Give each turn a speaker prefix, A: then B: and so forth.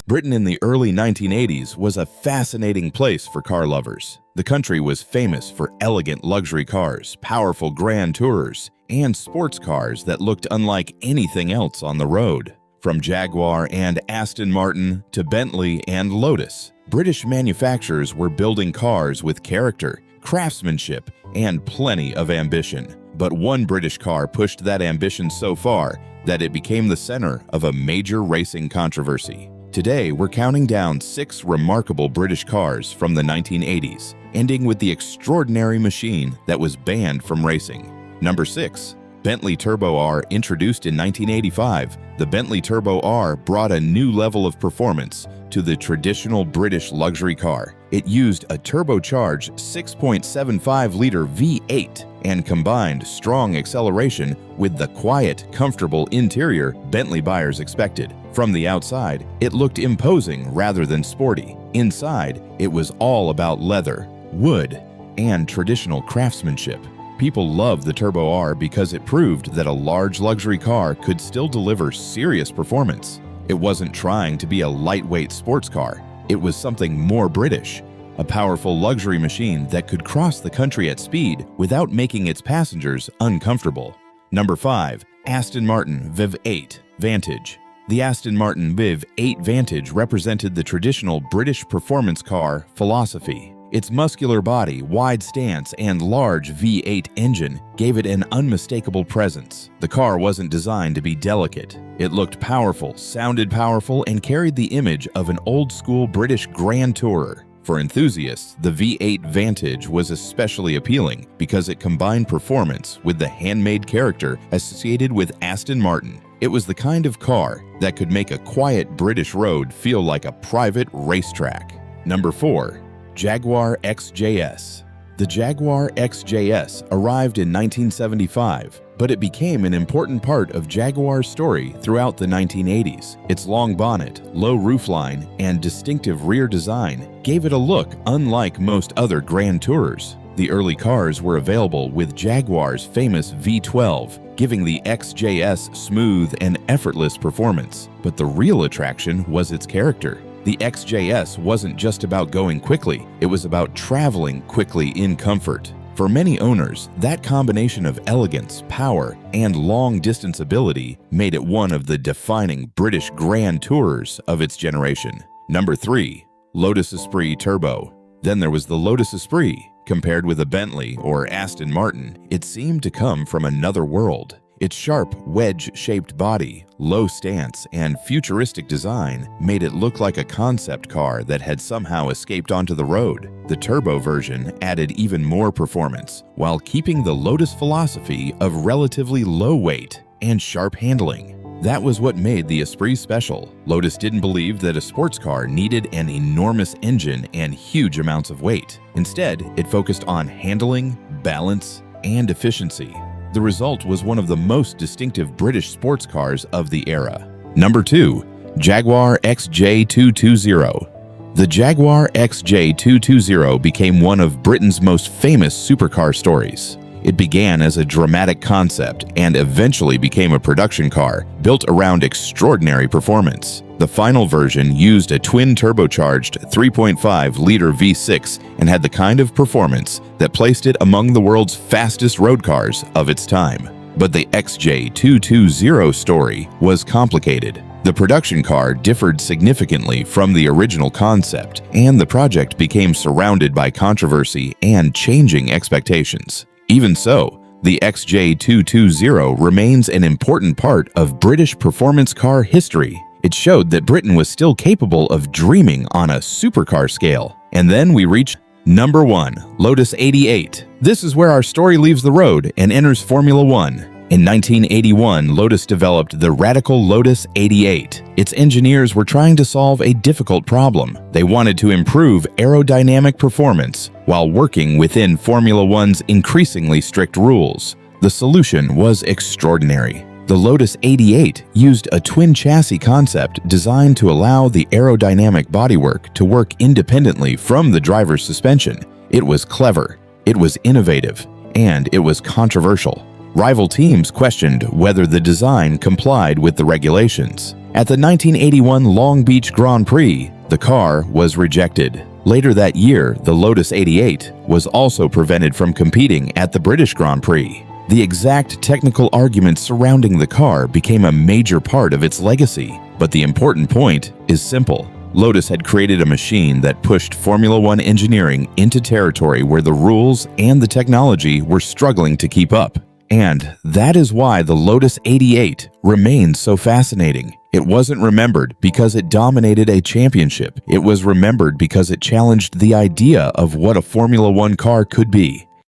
A: Britain in the early 1980s was a fascinating place for car lovers. The country was famous for elegant luxury cars, powerful grand tourers, and sports cars that looked unlike anything else on the road. From Jaguar and Aston Martin to Bentley and Lotus, British manufacturers were building cars with character, craftsmanship, and plenty of ambition. But one British car pushed that ambition so far that it became the center of a major racing controversy. Today, we're counting down 6 remarkable British cars from the 1980s, ending with the extraordinary machine that was banned from racing. Number 6. Bentley Turbo R. Introduced in 1985, the Bentley Turbo R brought a new level of performance to the traditional British luxury car. It used a turbocharged 6.75-liter V8 and combined strong acceleration with the quiet, comfortable interior Bentley buyers expected. From the outside, it looked imposing rather than sporty. Inside, it was all about leather, wood, and traditional craftsmanship. People loved the Turbo R because it proved that a large luxury car could still deliver serious performance. It wasn't trying to be a lightweight sports car. It was something more British, a powerful luxury machine that could cross the country at speed without making its passengers uncomfortable. Number 5. Aston Martin V8 Vantage. The Aston Martin V8 Vantage represented the traditional British performance car philosophy. Its muscular body, wide stance, and large V8 engine gave it an unmistakable presence. The car wasn't designed to be delicate. It looked powerful, sounded powerful, and carried the image of an old-school British grand tourer. For enthusiasts, the V8 Vantage was especially appealing because it combined performance with the handmade character associated with Aston Martin. It was the kind of car that could make a quiet British road feel like a private racetrack. Number 4. Jaguar XJ-S. The Jaguar XJ-S arrived in 1975, but it became an important part of Jaguar's story throughout the 1980s. Its long bonnet, low roofline, and distinctive rear design gave it a look unlike most other grand tourers. The early cars were available with Jaguar's famous V12, giving the XJ-S smooth and effortless performance. But the real attraction was its character. The XJ-S wasn't just about going quickly, it was about traveling quickly in comfort. For many owners, that combination of elegance, power, and long-distance ability made it one of the defining British grand tourers of its generation. Number 3. Lotus Esprit Turbo. Then there was the Lotus Esprit. Compared with a Bentley or Aston Martin, it seemed to come from another world. Its sharp, wedge-shaped body, low stance, and futuristic design made it look like a concept car that had somehow escaped onto the road. The turbo version added even more performance, while keeping the Lotus philosophy of relatively low weight and sharp handling. That was what made the Esprit special. Lotus didn't believe that a sports car needed an enormous engine and huge amounts of weight. Instead, it focused on handling, balance, and efficiency. The result was one of the most distinctive British sports cars of the era. Number 2. Jaguar XJ220. The Jaguar XJ220 became one of Britain's most famous supercar stories. It began as a dramatic concept and eventually became a production car built around extraordinary performance. The final version used a twin-turbocharged 3.5-liter V6 and had the kind of performance that placed it among the world's fastest road cars of its time. But the XJ220 story was complicated. The production car differed significantly from the original concept, and the project became surrounded by controversy and changing expectations. Even so, the XJ220 remains an important part of British performance car history. It showed that Britain was still capable of dreaming on a supercar scale. And then we reach number 1, Lotus 88. This is where our story leaves the road and enters Formula One. In 1981, Lotus developed the radical Lotus 88. Its engineers were trying to solve a difficult problem. They wanted to improve aerodynamic performance while working within Formula One's increasingly strict rules. The solution was extraordinary. The Lotus 88 used a twin chassis concept designed to allow the aerodynamic bodywork to work independently from the driver's suspension. It was clever, it was innovative, and it was controversial. Rival teams questioned whether the design complied with the regulations. At the 1981 Long Beach Grand Prix, the car was rejected. Later that year, the Lotus 88 was also prevented from competing at the British Grand Prix. The exact technical arguments surrounding the car became a major part of its legacy, but the important point is simple. Lotus had created a machine that pushed Formula One engineering into territory where the rules and the technology were struggling to keep up. And that is why the Lotus 88 remains so fascinating. It wasn't remembered because it dominated a championship. It was remembered because it challenged the idea of what a Formula One car could be.